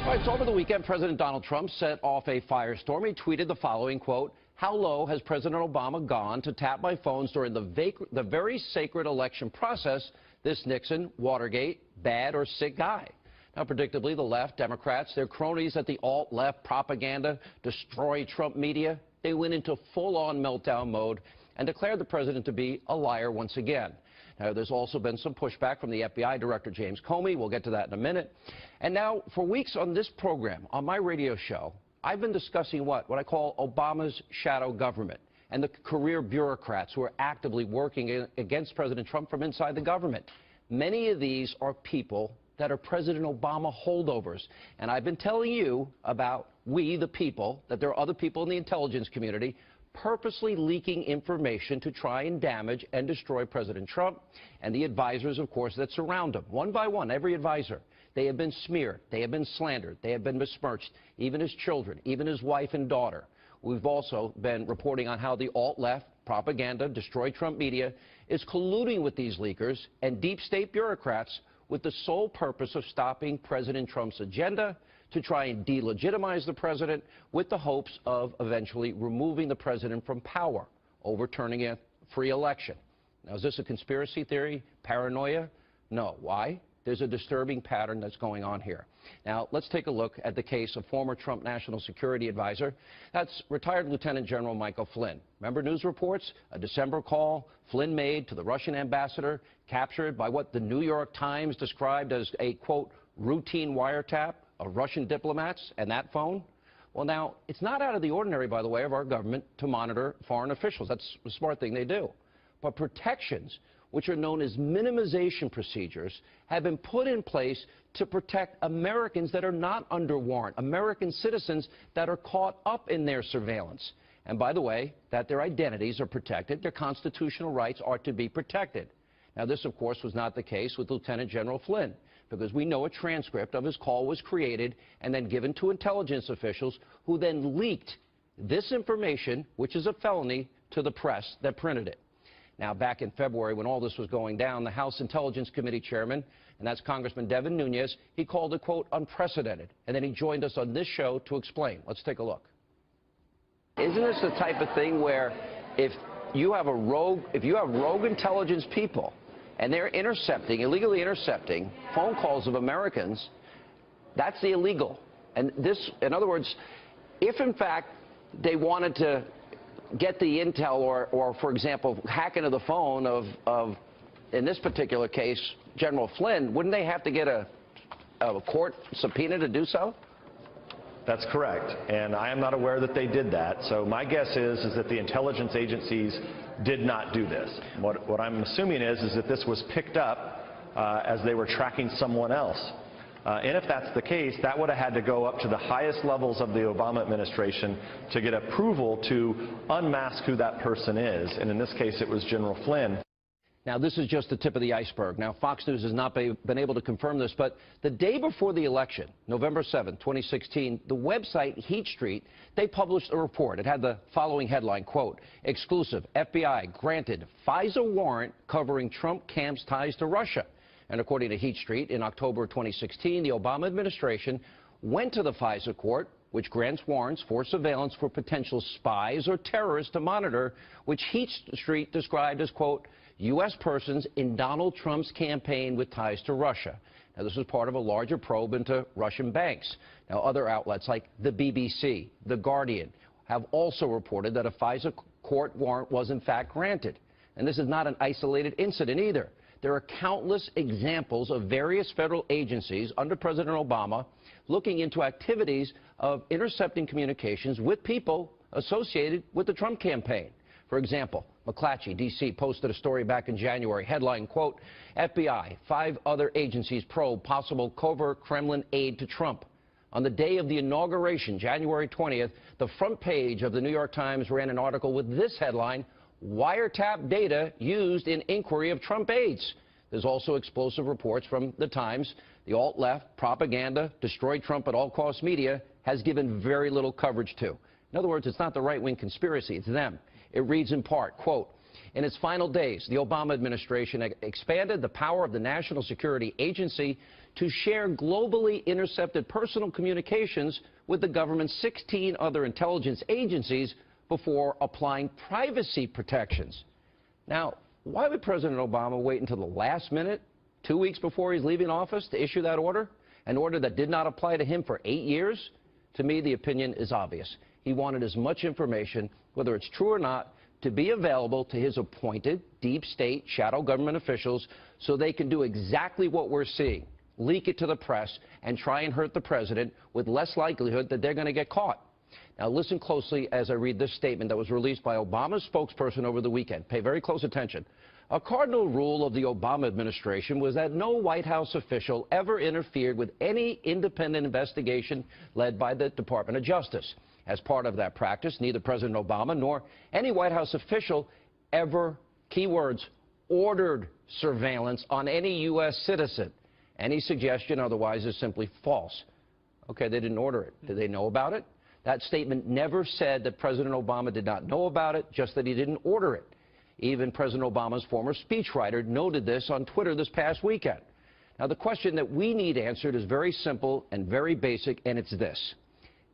Right, so over the weekend, President Donald Trump set off a firestorm. He tweeted the following, quote, "How low has President Obama gone to tap my phones during the very sacred election process? This Nixon, Watergate, bad or sick guy?" Now, predictably, the left, Democrats, their cronies at the alt-left propaganda, destroy Trump media, they went into full-on meltdown mode and declared the president to be a liar once again. Now, there's also been some pushback from the FBI Director James Comey. We'll get to that in a minute. And now, for weeks on this program, on my radio show, I've been discussing what I call Obama's shadow government and the career bureaucrats who are actively working against President Trump from inside the government. Many of these are people that are President Obama holdovers. And I've been telling you about we, the people, that there are other people in the intelligence community purposely leaking information to try and damage and destroy President Trump and the advisors, of course, that surround him. One by one, every advisor. They have been smeared. They have been slandered. They have been besmirched, even his children, even his wife and daughter. We've also been reporting on how the alt-left propaganda, destroy Trump media, is colluding with these leakers and deep state bureaucrats with the sole purpose of stopping President Trump's agenda to try and delegitimize the president with the hopes of eventually removing the president from power, overturning a free election. Now, is this a conspiracy theory, paranoia? No. Why? There's a disturbing pattern that's going on here. Now, let's take a look at the case of former Trump National Security Advisor. That's retired Lieutenant General Michael Flynn. Remember news reports? A December call Flynn made to the Russian ambassador, captured by what the New York Times described as a, quote, routine wiretap of Russian diplomats and that phone? Well, now, it's not out of the ordinary, by the way, of our government to monitor foreign officials. That's a smart thing they do. But protections, which are known as minimization procedures, have been put in place to protect Americans that are not under warrant, American citizens that are caught up in their surveillance. And by the way, that their identities are protected, their constitutional rights are to be protected. Now, this, of course, was not the case with Lieutenant General Flynn, because we know a transcript of his call was created and then given to intelligence officials who then leaked this information, which is a felony, to the press that printed it. Now, back in February, when all this was going down, the House Intelligence Committee chairman, and that's Congressman Devin Nunes, he called it, quote, unprecedented. And then he joined us on this show to explain. Let's take a look. Isn't this the type of thing where if you have rogue intelligence people and they're illegally intercepting phone calls of Americans, that's the illegal. And this, in other words, if in fact they wanted to get the intel or for example, hack into the phone of in this particular case, General Flynn, wouldn't they have to get a court subpoena to do so? That's correct, and I am not aware that they did that. So my guess is that the intelligence agencies did not do this. What I'm assuming is that this was picked up as they were tracking someone else. And if that's the case, that would have had to go up to the highest levels of the Obama administration to get approval to unmask who that person is. And in this case, it was General Flynn. Now, this is just the tip of the iceberg. Now, Fox News has not been able to confirm this, but the day before the election, November 7, 2016, the website Heat Street, they published a report. It had the following headline, quote, exclusive, FBI granted FISA warrant covering Trump camp's ties to Russia. And according to Heat Street, in October 2016, the Obama administration went to the FISA court, which grants warrants for surveillance for potential spies or terrorists to monitor, which Heat Street described as, quote, U.S. persons in Donald Trump's campaign with ties to Russia. Now, this was part of a larger probe into Russian banks. Now, other outlets like the BBC, The Guardian, have also reported that a FISA court warrant was in fact granted. And this is not an isolated incident either. There are countless examples of various federal agencies under President Obama looking into activities of intercepting communications with people associated with the Trump campaign. For example, McClatchy, D.C., posted a story back in January, headline, quote, FBI, 5 other agencies probe possible covert Kremlin aid to Trump. On the day of the inauguration, January 20th, the front page of the New York Times ran an article with this headline, wiretap data used in inquiry of Trump aides. There's also explosive reports from the Times. The alt-left propaganda, destroy Trump at all costs media, has given very little coverage to. In other words, it's not the right-wing conspiracy, it's them. It reads in part, quote, In its final days, the Obama administration expanded the power of the National Security Agency to share globally intercepted personal communications with the government's 16 other intelligence agencies before applying privacy protections. Now, why would President Obama wait until the last minute, 2 weeks before he's leaving office, to issue that order? An order that did not apply to him for 8 years? To me, the opinion is obvious. He wanted as much information, whether it's true or not, to be available to his appointed deep state shadow government officials so they can do exactly what we're seeing, leak it to the press and try and hurt the president with less likelihood that they're going to get caught. Now, listen closely as I read this statement that was released by Obama's spokesperson over the weekend. Pay very close attention. A cardinal rule of the Obama administration was that no White House official ever interfered with any independent investigation led by the Department of Justice. As part of that practice, neither President Obama nor any White House official ever, keywords, ordered surveillance on any U.S. citizen. Any suggestion otherwise is simply false. Okay, they didn't order it. Did they know about it? That statement never said that President Obama did not know about it, just that he didn't order it. Even President Obama's former speechwriter noted this on Twitter this past weekend. Now, the question that we need answered is very simple and very basic, and it's this.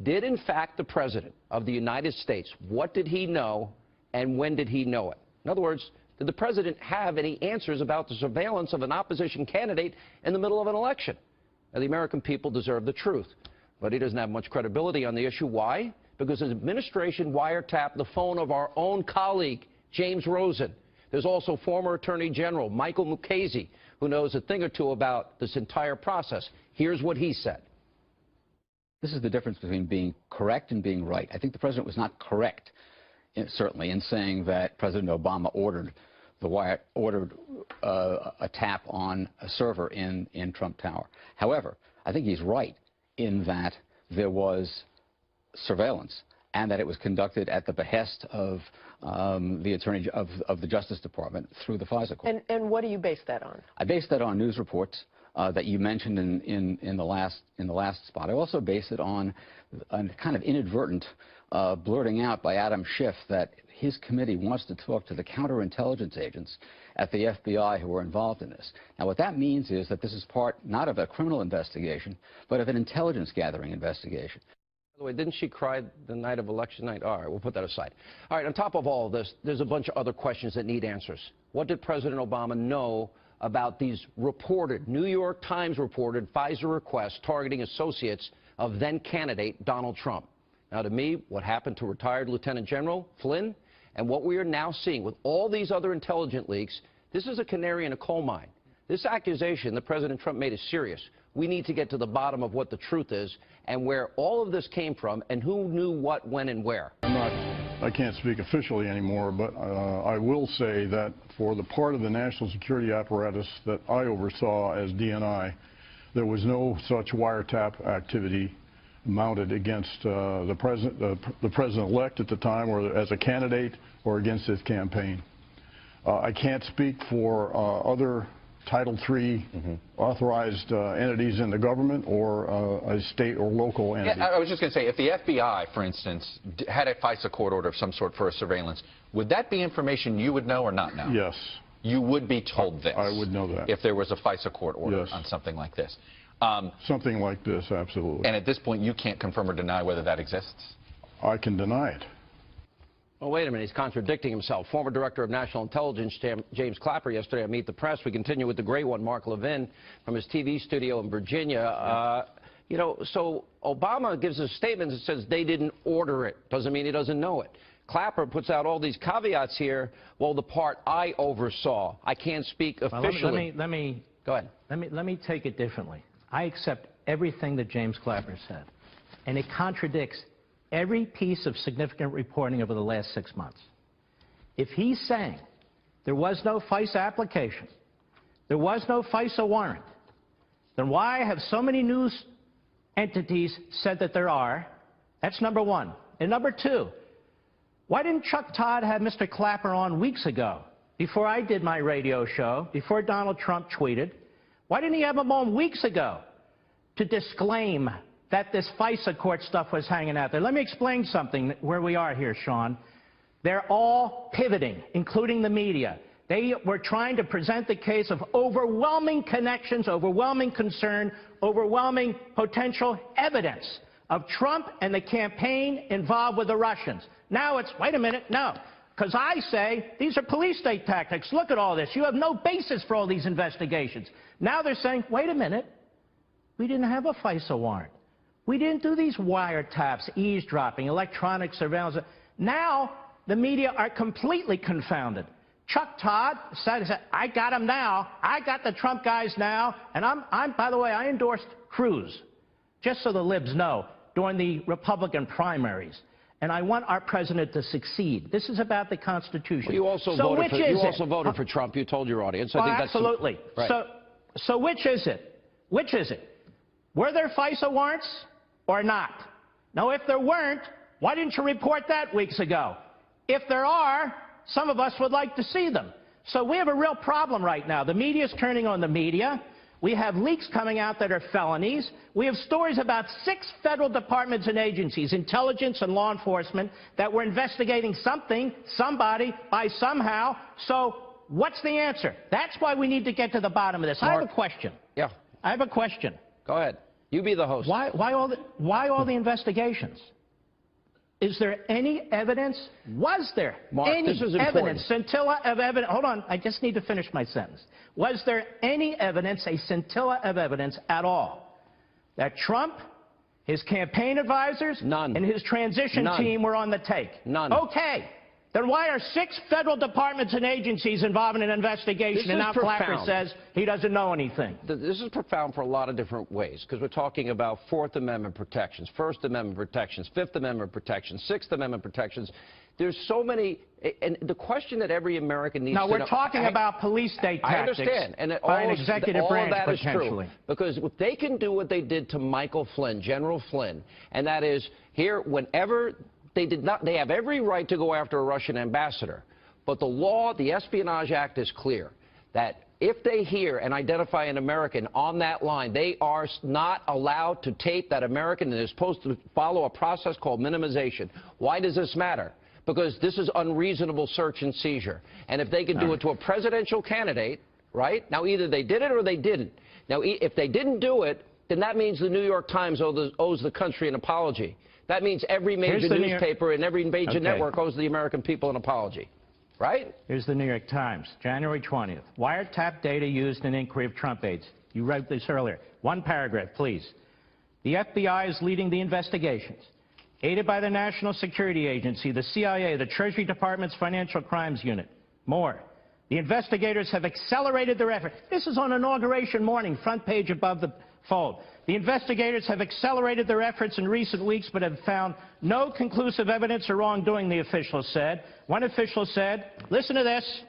Did, in fact, the President of the United States, what did he know and when did he know it? In other words, did the President have any answers about the surveillance of an opposition candidate in the middle of an election? Now, the American people deserve the truth, but he doesn't have much credibility on the issue. Why? Because his administration wiretapped the phone of our own colleague, James Rosen. There's also former Attorney General Michael Mukasey, who knows a thing or two about this entire process. Here's what he said. This is the difference between being correct and being right. I think the president was not correct, certainly, in saying that President Obama ordered a tap on a server in Trump Tower. However, I think he's right in that there was surveillance and that it was conducted at the behest of the attorney of the Justice Department through the FISA court. And what do you base that on? I base that on news reports that you mentioned in the last spot. I also base it on a kind of inadvertent blurting out by Adam Schiff that his committee wants to talk to the counterintelligence agents at the FBI who were involved in this. Now, what that means is that this is part not of a criminal investigation, but of an intelligence gathering investigation. By the way, didn't she cry the night of election night? All right, we'll put that aside. All right, on top of all of this, there's a bunch of other questions that need answers. What did President Obama know about these reported, New York Times reported FISA requests targeting associates of then-candidate Donald Trump? Now, to me, what happened to retired Lieutenant General Flynn and what we are now seeing with all these other intelligence leaks, this is a canary in a coal mine. This accusation that President Trump made is serious. We need to get to the bottom of what the truth is and where all of this came from and who knew what, when, and where. I can't speak officially anymore, but I will say that for the part of the national security apparatus that I oversaw as DNI, there was no such wiretap activity mounted against the president-elect at the time, or as a candidate, or against his campaign. I can't speak for other Title III authorized entities in the government or a state or local entity. Yeah, I was just going to say, if the FBI, for instance, had a FISA court order of some sort for a surveillance, would that be information you would know or not know? Yes. You would be told this? I would know that. If there was a FISA court order yes. on something like this? Something like this, absolutely. And at this point, you can't confirm or deny whether that exists? I can deny it. Well, wait a minute. He's contradicting himself. Former Director of National Intelligence James Clapper yesterday at Meet the Press. We continue with the great one, Mark Levin, from his TV studio in Virginia. You know, so Obama gives a statement that says they didn't order it. Doesn't mean he doesn't know it. Clapper puts out all these caveats here. Well, the part I oversaw, I can't speak officially. Well, Go ahead. Let me take it differently. I accept everything that James Clapper said, and it contradicts every piece of significant reporting over the last 6 months. If he's saying there was no FISA application, there was no FISA warrant, then why have so many news entities said that there are? That's number one. And number two, why didn't Chuck Todd have Mr. Clapper on weeks ago, before I did my radio show, before Donald Trump tweeted? Why didn't he have him on weeks ago to disclaim that this FISA court stuff was hanging out there? Let me explain something where we are here, Sean. They're all pivoting, including the media. They were trying to present the case of overwhelming connections, overwhelming concern, overwhelming potential evidence of Trump and the campaign involved with the Russians. Now it's, wait a minute, no. Because I say, these are police state tactics. Look at all this. You have no basis for all these investigations. Now they're saying, wait a minute, we didn't have a FISA warrant. We didn't do these wiretaps, eavesdropping, electronic surveillance. Now the media are completely confounded. Chuck Todd said, I got him now. I got the Trump guys now. And by the way, I endorsed Cruz, just so the libs know, during the Republican primaries. And I want our president to succeed. This is about the Constitution. Well, you also voted for Trump. You told your audience. I think that's absolutely. Right. So which is it? Which is it? Were there FISA warrants or not? Now, if there weren't, why didn't you report that weeks ago? If there are, some of us would like to see them. So we have a real problem right now. The media is turning on the media. We have leaks coming out that are felonies. We have stories about 6 federal departments and agencies, intelligence and law enforcement, that were investigating something, somebody, by somehow. So what's the answer? That's why we need to get to the bottom of this. Mark, I have a question. Yeah. I have a question. Go ahead. You be the host. Why all the investigations? Is there any evidence? Was there any evidence, scintilla of evidence? Hold on, I just need to finish my sentence. Was there any evidence, a scintilla of evidence at all, that Trump, his campaign advisors, and his transition team were on the take? None. Okay. Then why are 6 federal departments and agencies involved in an investigation, and now Clapper says he doesn't know anything? This is profound for a lot of different ways, because we're talking about Fourth Amendment protections, First Amendment protections, Fifth Amendment protections, Sixth Amendment protections. There's so many, and the question that every American needs to know. Now, we're talking about police state tactics. I understand. And by an executive branch, all of that potentially. Is true, because if they can do what they did to Michael Flynn, General Flynn, and that is here, whenever they have every right to go after a Russian ambassador. But the law, the Espionage Act is clear that if they hear and identify an American on that line, they are not allowed to tape that American, and they're supposed to follow a process called minimization. Why does this matter? Because this is unreasonable search and seizure. And if they can do it to a presidential candidate, right? Now, either they did it or they didn't. Now, if they didn't do it, then that means the New York Times owes the country an apology. That means every major newspaper and every major network owes the American people an apology, right? Here's the New York Times, January 20th. Wiretap data used in inquiry of Trump aides. You read this earlier. One paragraph, please. The FBI is leading the investigations, aided by the National Security Agency, the CIA, the Treasury Department's Financial Crimes Unit. More. The investigators have accelerated their effort. This is on inauguration morning, front page above the fold. The investigators have accelerated their efforts in recent weeks, but have found no conclusive evidence of wrongdoing, the official said. One official said, listen to this,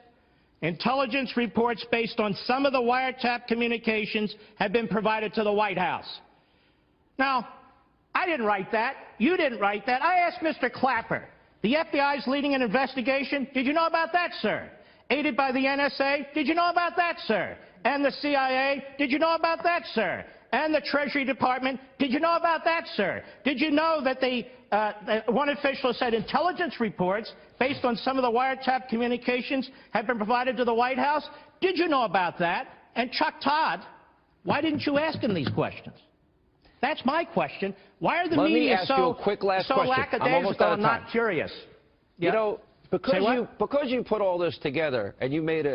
intelligence reports based on some of the wiretap communications have been provided to the White House. Now, I didn't write that. You didn't write that. I asked Mr. Clapper. The FBI is leading an investigation. Did you know about that, sir? Aided by the NSA. Did you know about that, sir? And the CIA. Did you know about that, sir? And the Treasury Department. Did you know about that, sir? Did you know that one official said intelligence reports based on some of the wiretap communications have been provided to the White House? Did you know about that? And Chuck Todd, why didn't you ask him these questions? That's my question. Why are the media so lackadaisical and not curious? You know, because you put all this together and you made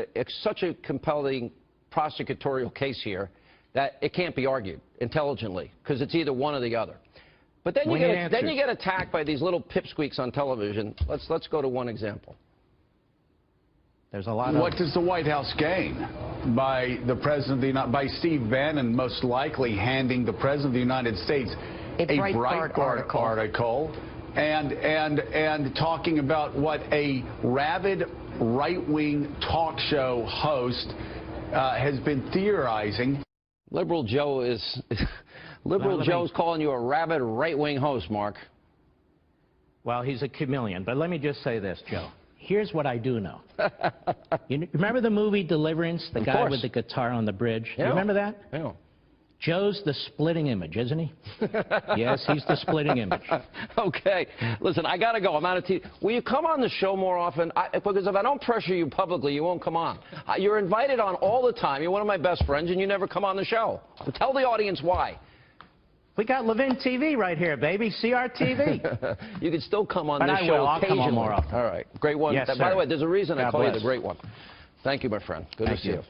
such a compelling prosecutorial case here that it can't be argued intelligently, because it's either one or the other. But then you get attacked by these little pipsqueaks on television. Let's go to one example. There's a lot of... What does the White House gain by the President of by Steve Bannon most likely handing the President of the United States a Breitbart article and talking about what a rabid right-wing talk show host has been theorizing? Liberal Joe is Joe's calling you a rabid right-wing host, Mark. Well, he's a chameleon. But let me just say this, Joe. Here's what I do know. You remember the movie Deliverance, the guy with the guitar on the bridge? Yeah. You remember that? Yeah. Joe's the splitting image, isn't he? Yes, he's the splitting image. Okay. Listen, I got to go. I'm out of TV. Will you come on the show more often? Because if I don't pressure you publicly, you won't come on. You're invited on all the time. You're one of my best friends, and you never come on the show. So tell the audience why. We got Levin TV right here, baby. CRTV. You can still come on but this show I'll occasionally. come on more often. All right. Great one. Yes, By the way, there's a reason I call you the great one. Thank you, my friend. Good to see you.